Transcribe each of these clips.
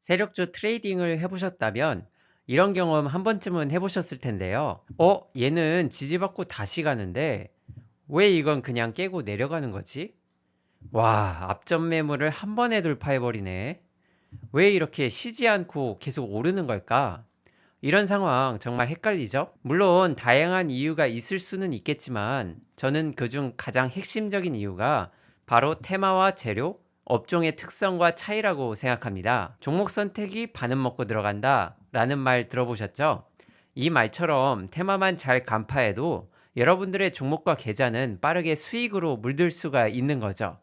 세력주 트레이딩을 해보셨다면 이런 경험 한 번쯤은 해보셨을 텐데요. 얘는 지지받고 다시 가는데 왜 이건 그냥 깨고 내려가는 거지? 와, 앞전 매물을 한 번에 돌파해버리네. 왜 이렇게 쉬지 않고 계속 오르는 걸까? 이런 상황 정말 헷갈리죠? 물론 다양한 이유가 있을 수는 있겠지만 저는 그중 가장 핵심적인 이유가 바로 테마와 재료, 업종의 특성과 차이라고 생각합니다. 종목 선택이 반은 먹고 들어간다 라는 말 들어보셨죠? 이 말처럼 테마만 잘 간파해도 여러분들의 종목과 계좌는 빠르게 수익으로 물들 수가 있는 거죠.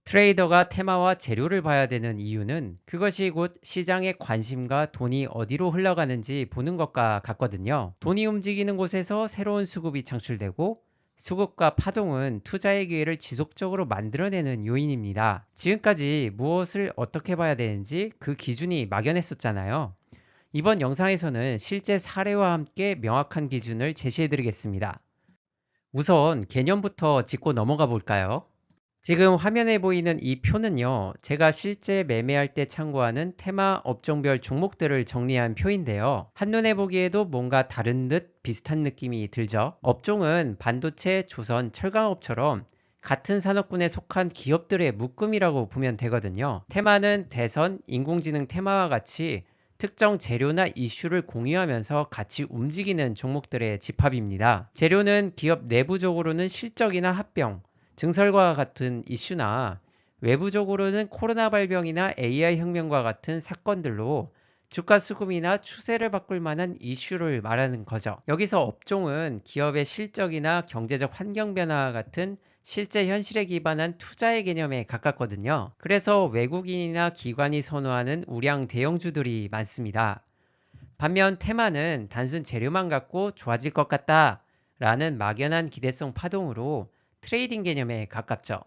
트레이더가 테마와 재료를 봐야 되는 이유는 그것이 곧 시장의 관심과 돈이 어디로 흘러가는지 보는 것과 같거든요. 돈이 움직이는 곳에서 새로운 수급이 창출되고 수급과 파동은 투자의 기회를 지속적으로 만들어내는 요인입니다. 지금까지 무엇을 어떻게 봐야 되는지 그 기준이 막연했었잖아요. 이번 영상에서는 실제 사례와 함께 명확한 기준을 제시해 드리겠습니다. 우선 개념부터 짚고 넘어가 볼까요? 지금 화면에 보이는 이 표는요, 제가 실제 매매할 때 참고하는 테마 업종별 종목들을 정리한 표인데요. 한눈에 보기에도 뭔가 다른 듯 비슷한 느낌이 들죠. 업종은 반도체, 조선, 철강업처럼 같은 산업군에 속한 기업들의 묶음이라고 보면 되거든요. 테마는 대선, 인공지능 테마와 같이 특정 재료나 이슈를 공유하면서 같이 움직이는 종목들의 집합입니다. 재료는 기업 내부적으로는 실적이나 합병, 증설과 같은 이슈나 외부적으로는 코로나 발병이나 AI 혁명과 같은 사건들로 주가 수급이나 추세를 바꿀 만한 이슈를 말하는 거죠. 여기서 업종은 기업의 실적이나 경제적 환경 변화 같은 실제 현실에 기반한 투자의 개념에 가깝거든요. 그래서 외국인이나 기관이 선호하는 우량 대형주들이 많습니다. 반면 테마는 단순 재료만 갖고 좋아질 것 같다 라는 막연한 기대성 파동으로 트레이딩 개념에 가깝죠.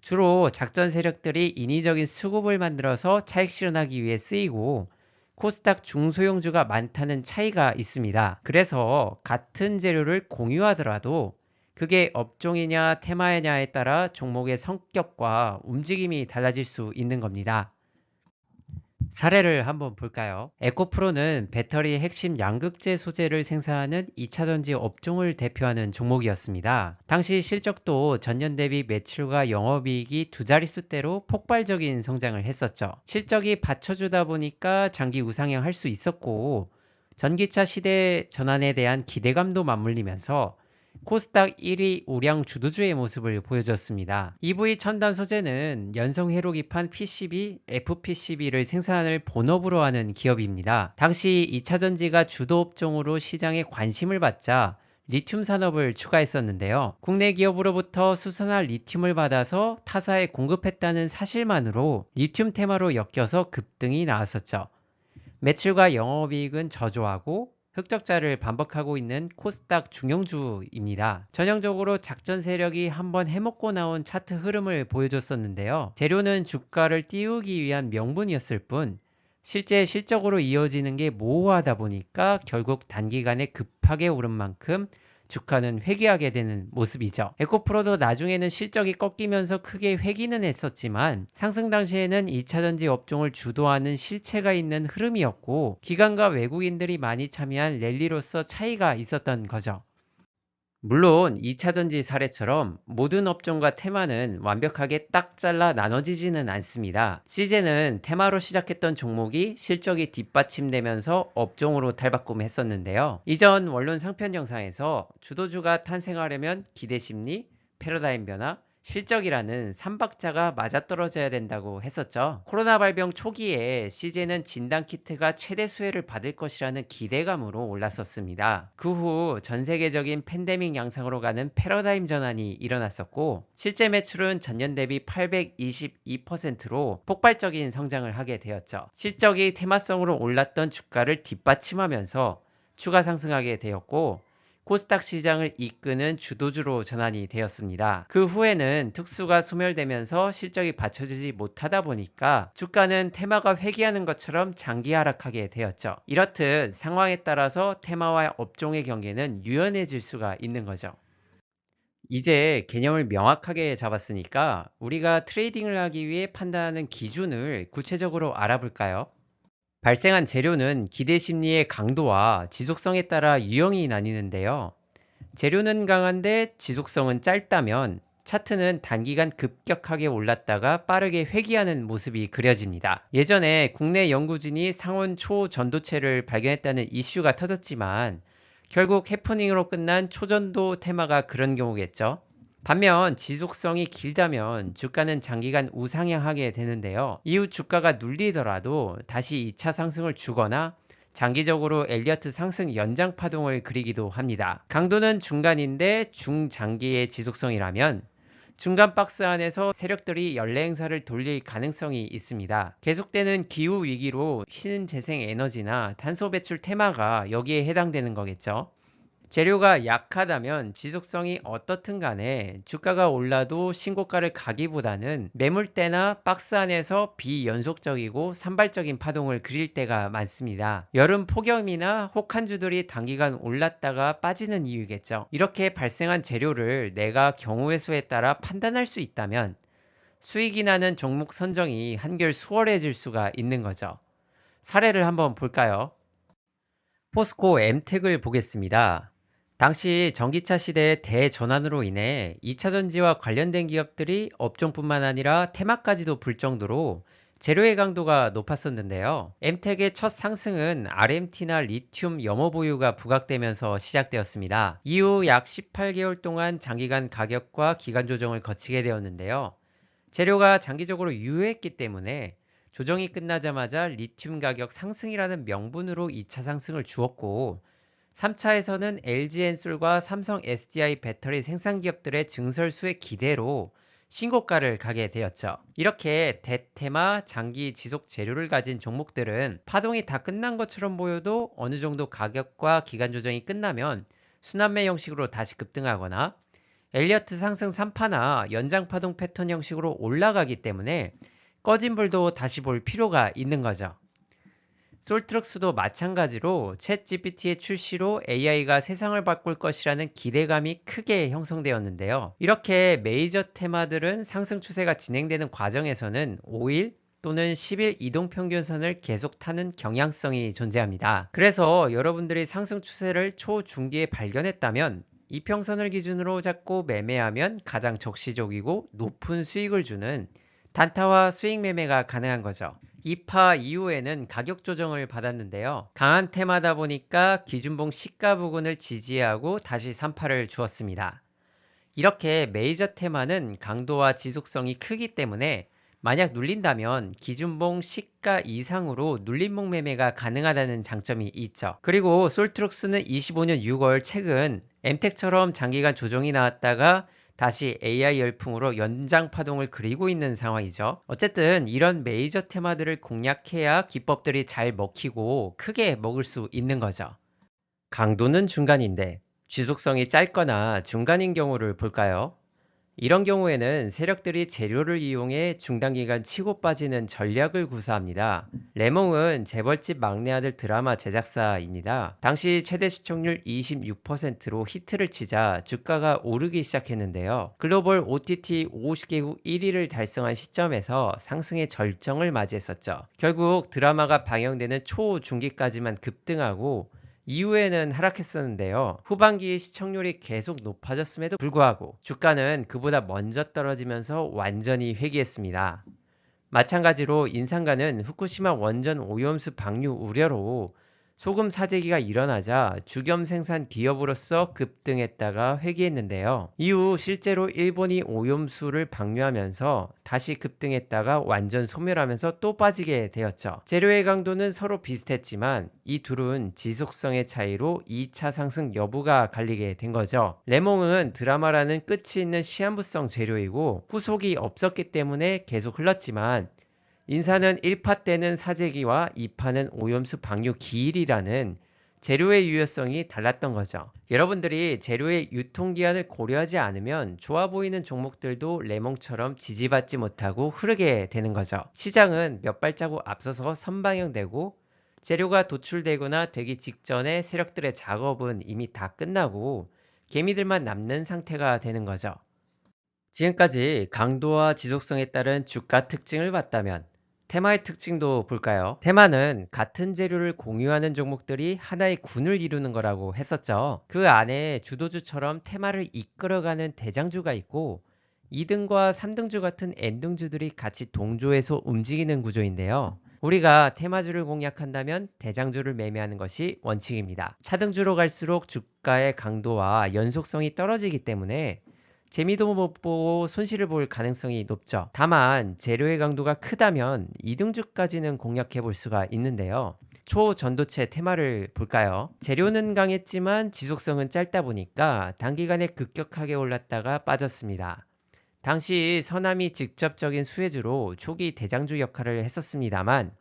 주로 작전 세력들이 인위적인 수급을 만들어서 차익 실현하기 위해 쓰이고 코스닥 중소형주가 많다는 차이가 있습니다. 그래서 같은 재료를 공유하더라도 그게 업종이냐 테마냐에 따라 종목의 성격과 움직임이 달라질 수 있는 겁니다. 사례를 한번 볼까요? 에코프로는 배터리 핵심 양극재 소재를 생산하는 2차전지 업종을 대표하는 종목이었습니다. 당시 실적도 전년 대비 매출과 영업이익이 두 자릿수대로 폭발적인 성장을 했었죠. 실적이 받쳐주다 보니까 장기 우상향 할 수 있었고 전기차 시대 전환에 대한 기대감도 맞물리면서 코스닥 1위 우량 주도주의 모습을 보여줬습니다. EV 첨단 소재는 연성 회로기판 PCB, FPCB를 생산을 본업으로 하는 기업입니다. 당시 2차전지가 주도 업종으로 시장에 관심을 받자 리튬 산업을 추가했었는데요. 국내 기업으로부터 수산화 리튬을 받아서 타사에 공급했다는 사실만으로 리튬 테마로 엮여서 급등이 나왔었죠. 매출과 영업이익은 저조하고 흑적자를 반복하고 있는 코스닥 중형주입니다. 전형적으로 작전 세력이 한번 해먹고 나온 차트 흐름을 보여줬었는데요. 재료는 주가를 띄우기 위한 명분이었을 뿐 실제 실적으로 이어지는 게 모호하다 보니까 결국 단기간에 급하게 오른 만큼 주가는 회귀하게 되는 모습이죠. 에코프로도 나중에는 실적이 꺾이면서 크게 회귀는 했었지만 상승 당시에는 2차전지 업종을 주도하는 실체가 있는 흐름이었고 기관과 외국인들이 많이 참여한 랠리로서 차이가 있었던 거죠. 물론 2차전지 사례처럼 모든 업종과 테마는 완벽하게 딱 잘라 나눠지지는 않습니다. 시제는 테마로 시작했던 종목이 실적이 뒷받침되면서 업종으로 탈바꿈했었는데요. 이전 원론 상편 영상에서 주도주가 탄생하려면 기대심리, 패러다임 변화, 실적이라는 3박자가 맞아떨어져야 된다고 했었죠. 코로나 발병 초기에 CJ는 진단키트가 최대 수혜를 받을 것이라는 기대감으로 올랐었습니다. 그 후 전 세계적인 팬데믹 양상으로 가는 패러다임 전환이 일어났었고 실제 매출은 전년 대비 822%로 폭발적인 성장을 하게 되었죠. 실적이 테마성으로 올랐던 주가를 뒷받침하면서 추가 상승하게 되었고 코스닥 시장을 이끄는 주도주로 전환이 되었습니다. 그 후에는 특수가 소멸되면서 실적이 받쳐주지 못하다 보니까 주가는 테마가 회귀하는 것처럼 장기 하락하게 되었죠. 이렇듯 상황에 따라서 테마와 업종의 경계는 유연해질 수가 있는 거죠. 이제 개념을 명확하게 잡았으니까 우리가 트레이딩을 하기 위해 판단하는 기준을 구체적으로 알아볼까요? 발생한 재료는 기대 심리의 강도와 지속성에 따라 유형이 나뉘는데요. 재료는 강한데 지속성은 짧다면 차트는 단기간 급격하게 올랐다가 빠르게 회귀하는 모습이 그려집니다. 예전에 국내 연구진이 상온 초전도체를 발견했다는 이슈가 터졌지만 결국 해프닝으로 끝난 초전도 테마가 그런 경우겠죠. 반면 지속성이 길다면 주가는 장기간 우상향하게 되는데요. 이후 주가가 눌리더라도 다시 2차 상승을 주거나 장기적으로 엘리어트 상승 연장 파동을 그리기도 합니다. 강도는 중간인데 중장기의 지속성이라면 중간 박스 안에서 세력들이 연례 행사를 돌릴 가능성이 있습니다. 계속되는 기후 위기로 신재생 에너지나 탄소 배출 테마가 여기에 해당되는 거겠죠. 재료가 약하다면 지속성이 어떻든 간에 주가가 올라도 신고가를 가기보다는 매물대나 박스 안에서 비연속적이고 산발적인 파동을 그릴 때가 많습니다. 여름 폭염이나 혹한주들이 단기간 올랐다가 빠지는 이유겠죠. 이렇게 발생한 재료를 내가 경우의 수에 따라 판단할 수 있다면 수익이 나는 종목 선정이 한결 수월해질 수가 있는 거죠. 사례를 한번 볼까요? 포스코 엠텍을 보겠습니다. 당시 전기차 시대의 대전환으로 인해 2차 전지와 관련된 기업들이 업종뿐만 아니라 테마까지도 불 정도로 재료의 강도가 높았었는데요. 엠텍의 첫 상승은 RMT나 리튬 염호 보유가 부각되면서 시작되었습니다. 이후 약 18개월 동안 장기간 가격과 기간 조정을 거치게 되었는데요. 재료가 장기적으로 유효했기 때문에 조정이 끝나자마자 리튬 가격 상승이라는 명분으로 2차 상승을 주었고 3차에서는 LG엔솔과 삼성 SDI 배터리 생산 기업들의 증설수의 기대로 신고가를 가게 되었죠. 이렇게 대테마 장기 지속 재료를 가진 종목들은 파동이 다 끝난 것처럼 보여도 어느 정도 가격과 기간 조정이 끝나면 순환매 형식으로 다시 급등하거나 엘리어트 상승 3파나 연장 파동 패턴 형식으로 올라가기 때문에 꺼진 불도 다시 볼 필요가 있는 거죠. 솔트럭스도 마찬가지로 챗 GPT의 출시로 AI가 세상을 바꿀 것이라는 기대감이 크게 형성되었는데요. 이렇게 메이저 테마들은 상승 추세가 진행되는 과정에서는 5일 또는 10일 이동평균선을 계속 타는 경향성이 존재합니다. 그래서 여러분들이 상승 추세를 초중기에 발견했다면 이평선을 기준으로 잡고 매매하면 가장 적시적이고 높은 수익을 주는 단타와 수익 매매가 가능한 거죠. 2파 이후에는 가격 조정을 받았는데요. 강한 테마다 보니까 기준봉 시가 부근을 지지하고 다시 3파를 주었습니다. 이렇게 메이저 테마는 강도와 지속성이 크기 때문에 만약 눌린다면 기준봉 시가 이상으로 눌림목 매매가 가능하다는 장점이 있죠. 그리고 솔트룩스는 25년 6월 최근 엠텍처럼 장기간 조정이 나왔다가 다시 AI 열풍으로 연장 파동을 그리고 있는 상황이죠. 어쨌든 이런 메이저 테마들을 공략해야 기법들이 잘 먹히고 크게 먹을 수 있는 거죠. 강도는 중간인데 지속성이 짧거나 중간인 경우를 볼까요? 이런 경우에는 세력들이 재료를 이용해 중단기간 치고 빠지는 전략을 구사합니다. 레몽은 재벌집 막내 아들 드라마 제작사입니다. 당시 최대 시청률 26%로 히트를 치자 주가가 오르기 시작했는데요. 글로벌 OTT 50개국 1위를 달성한 시점에서 상승의 절정을 맞이했었죠. 결국 드라마가 방영되는 초중기까지만 급등하고 이후에는 하락했었는데요. 후반기 시청률이 계속 높아졌음에도 불구하고 주가는 그보다 먼저 떨어지면서 완전히 회귀했습니다. 마찬가지로 인상가는 후쿠시마 원전 오염수 방류 우려로 소금 사재기가 일어나자 주겸 생산 기업으로서 급등했다가 회귀했는데요. 이후 실제로 일본이 오염수를 방류하면서 다시 급등했다가 완전 소멸하면서 또 빠지게 되었죠. 재료의 강도는 서로 비슷했지만 이 둘은 지속성의 차이로 2차 상승 여부가 갈리게 된 거죠. 레몽은 드라마라는 끝이 있는 시한부성 재료이고 후속이 없었기 때문에 계속 흘렀지만 인사는 1파 때는 사재기와 2파는 오염수 방류 기일이라는 재료의 유효성이 달랐던 거죠. 여러분들이 재료의 유통기한을 고려하지 않으면 좋아 보이는 종목들도 레몽처럼 지지받지 못하고 흐르게 되는 거죠. 시장은 몇 발자국 앞서서 선방향되고 재료가 도출되거나 되기 직전에 세력들의 작업은 이미 다 끝나고 개미들만 남는 상태가 되는 거죠. 지금까지 강도와 지속성에 따른 주가 특징을 봤다면 테마의 특징도 볼까요? 테마는 같은 재료를 공유하는 종목들이 하나의 군을 이루는 거라고 했었죠. 그 안에 주도주처럼 테마를 이끌어가는 대장주가 있고 2등과 3등주 같은 N등주들이 같이 동조해서 움직이는 구조인데요. 우리가 테마주를 공략한다면 대장주를 매매하는 것이 원칙입니다. 차등주로 갈수록 주가의 강도와 연속성이 떨어지기 때문에 재미도 못 보고 손실을 볼 가능성이 높죠. 다만 재료의 강도가 크다면 2등주까지는 공략해 볼 수가 있는데요. 초전도체 테마를 볼까요? 재료는 강했지만 지속성은 짧다 보니까 단기간에 급격하게 올랐다가 빠졌습니다. 당시 서남이 직접적인 수혜주로 초기 대장주 역할을 했었습니다만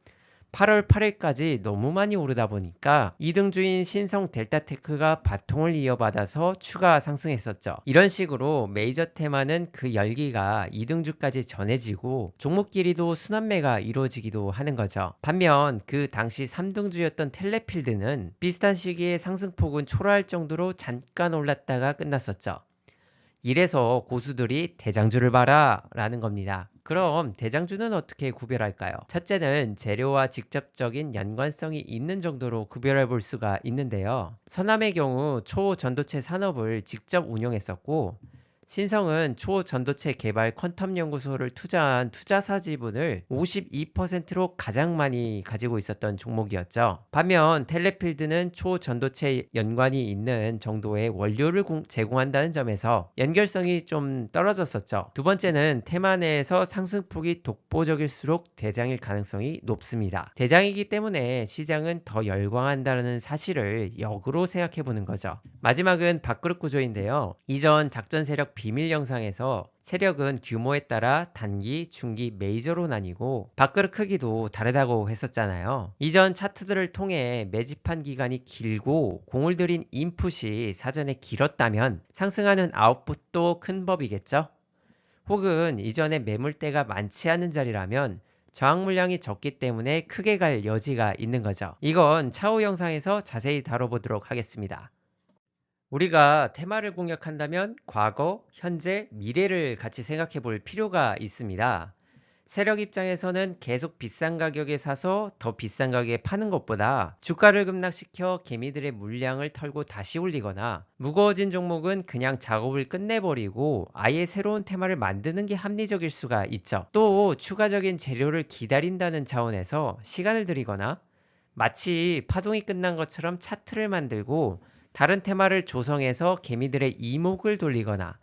8월 8일까지 너무 많이 오르다 보니까 2등주인 신성 델타테크가 바통을 이어받아서 추가 상승했었죠. 이런 식으로 메이저 테마는 그 열기가 2등주까지 전해지고 종목끼리도 순환매가 이루어지기도 하는 거죠. 반면 그 당시 3등주였던 텔레필드는 비슷한 시기에 상승폭은 초라할 정도로 잠깐 올랐다가 끝났었죠. 이래서 고수들이 대장주를 봐라 라는 겁니다. 그럼 대장주는 어떻게 구별할까요? 첫째는 재료와 직접적인 연관성이 있는 정도로 구별해 볼 수가 있는데요. 서남의 경우 초전도체 산업을 직접 운영했었고 신성은 초전도체 개발 퀀텀 연구소를 투자한 투자사 지분을 52%로 가장 많이 가지고 있었던 종목이었죠. 반면 텔레필드는 초전도체 연관이 있는 정도의 원료를 제공한다는 점에서 연결성이 좀 떨어졌었죠. 두 번째는 테마 내에서 상승폭이 독보적일수록 대장일 가능성이 높습니다. 대장이기 때문에 시장은 더 열광한다는 사실을 역으로 생각해 보는 거죠. 마지막은 밥그릇 구조인데요. 이전 작전 세력 비밀 영상에서 세력은 규모에 따라 단기, 중기, 메이저로 나뉘고 밥그릇 크기도 다르다고 했었잖아요. 이전 차트들을 통해 매집한 기간이 길고 공을 들인 인풋이 사전에 길었다면 상승하는 아웃풋도 큰 법이겠죠? 혹은 이전에 매물대가 많지 않은 자리라면 저항 물량이 적기 때문에 크게 갈 여지가 있는 거죠. 이건 차후 영상에서 자세히 다뤄보도록 하겠습니다. 우리가 테마를 공략한다면 과거, 현재, 미래를 같이 생각해 볼 필요가 있습니다. 세력 입장에서는 계속 비싼 가격에 사서 더 비싼 가격에 파는 것보다 주가를 급락시켜 개미들의 물량을 털고 다시 올리거나 무거워진 종목은 그냥 작업을 끝내버리고 아예 새로운 테마를 만드는 게 합리적일 수가 있죠. 또 추가적인 재료를 기다린다는 차원에서 시간을 들이거나 마치 파동이 끝난 것처럼 차트를 만들고 다른 테마를 조성해서 개미들의 이목을 돌리거나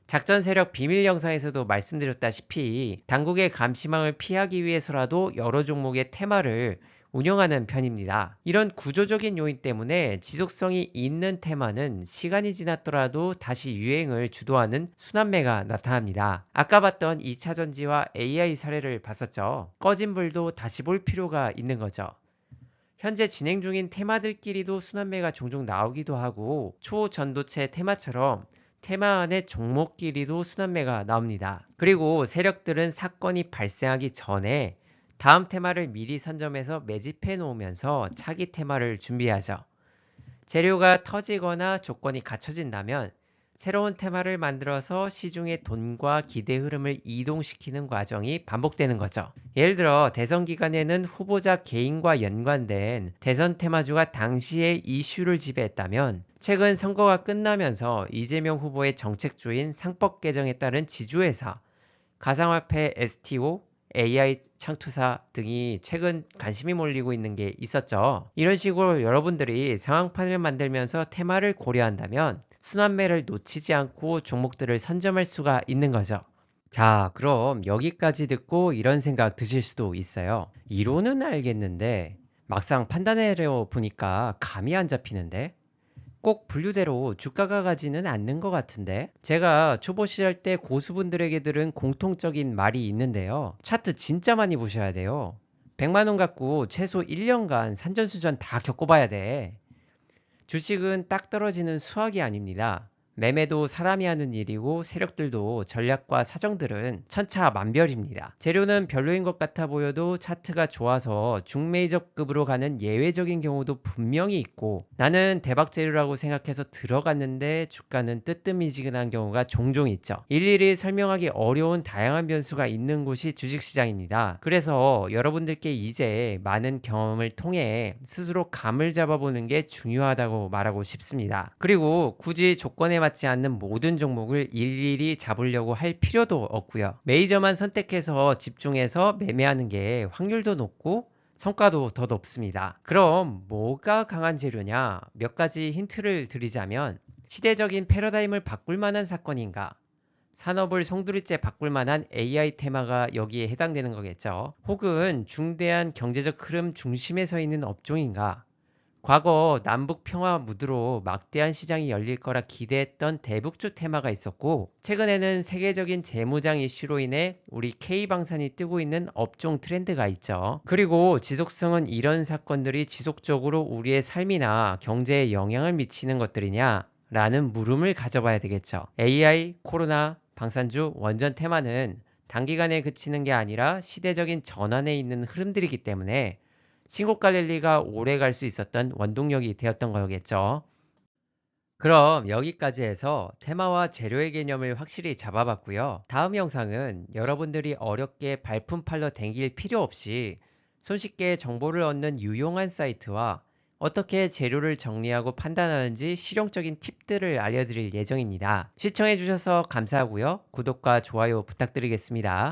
작전 세력 비밀 영상에서도 말씀드렸다시피 당국의 감시망을 피하기 위해서라도 여러 종목의 테마를 운영하는 편입니다. 이런 구조적인 요인 때문에 지속성이 있는 테마는 시간이 지났더라도 다시 유행을 주도하는 순환매가 나타납니다. 아까 봤던 2차전지와 AI 사례를 봤었죠. 꺼진 불도 다시 볼 필요가 있는 거죠. 현재 진행 중인 테마들끼리도 순환매가 종종 나오기도 하고 초전도체 테마처럼 테마 안의 종목끼리도 순환매가 나옵니다. 그리고 세력들은 사건이 발생하기 전에 다음 테마를 미리 선점해서 매집해 놓으면서 차기 테마를 준비하죠. 재료가 터지거나 조건이 갖춰진다면 새로운 테마를 만들어서 시중의 돈과 기대 흐름을 이동시키는 과정이 반복되는 거죠. 예를 들어 대선 기간에는 후보자 개인과 연관된 대선 테마주가 당시의 이슈를 지배했다면 최근 선거가 끝나면서 이재명 후보의 정책주인 상법 개정에 따른 지주회사, 가상화폐 STO, AI 창투사 등이 최근 관심이 몰리고 있는 게 있었죠. 이런 식으로 여러분들이 상황판을 만들면서 테마를 고려한다면 순환매를 놓치지 않고 종목들을 선점할 수가 있는 거죠. 자, 그럼 여기까지 듣고 이런 생각 드실 수도 있어요. 이론은 알겠는데 막상 판단해려 보니까 감이 안 잡히는데? 꼭 분류대로 주가가 가지는 않는 것 같은데? 제가 초보 시절 때 고수분들에게 들은 공통적인 말이 있는데요. 차트 진짜 많이 보셔야 돼요. 100만 원 갖고 최소 1년간 산전수전 다 겪어봐야 돼. 주식은 딱 떨어지는 수학이 아닙니다. 매매도 사람이 하는 일이고 세력들도 전략과 사정들은 천차만별입니다. 재료는 별로인 것 같아 보여도 차트가 좋아서 중메이저급으로 가는 예외적인 경우도 분명히 있고, 나는 대박 재료라고 생각해서 들어갔는데 주가는 뜨뜻미지근한 경우가 종종 있죠. 일일이 설명하기 어려운 다양한 변수가 있는 곳이 주식시장입니다. 그래서 여러분들께 이제 많은 경험을 통해 스스로 감을 잡아보는 게 중요하다고 말하고 싶습니다. 그리고 굳이 조건에 맞지 않는 모든 종목을 일일이 잡으려고 할 필요도 없고요. 메이저만 선택해서 집중해서 매매하는 게 확률도 높고 성과도 더 높습니다. 그럼 뭐가 강한 재료냐? 몇 가지 힌트를 드리자면, 시대적인 패러다임을 바꿀 만한 사건인가? 산업을 송두리째 바꿀 만한 AI 테마가 여기에 해당되는 거겠죠. 혹은 중대한 경제적 흐름 중심에 서 있는 업종인가? 과거 남북 평화 무드로 막대한 시장이 열릴 거라 기대했던 대북주 테마가 있었고, 최근에는 세계적인 재무장 이슈로 인해 우리 K방산이 뜨고 있는 업종 트렌드가 있죠. 그리고 지속성은 이런 사건들이 지속적으로 우리의 삶이나 경제에 영향을 미치는 것들이냐? 라는 물음을 가져봐야 되겠죠. AI, 코로나, 방산주, 원전 테마는 단기간에 그치는 게 아니라 시대적인 전환에 있는 흐름들이기 때문에 신고가 랠리가 오래 갈 수 있었던 원동력이 되었던 거겠죠. 그럼 여기까지 해서 테마와 재료의 개념을 확실히 잡아봤고요. 다음 영상은 여러분들이 어렵게 발품 팔러 댕길 필요 없이 손쉽게 정보를 얻는 유용한 사이트와 어떻게 재료를 정리하고 판단하는지 실용적인 팁들을 알려드릴 예정입니다. 시청해주셔서 감사하고요. 구독과 좋아요 부탁드리겠습니다.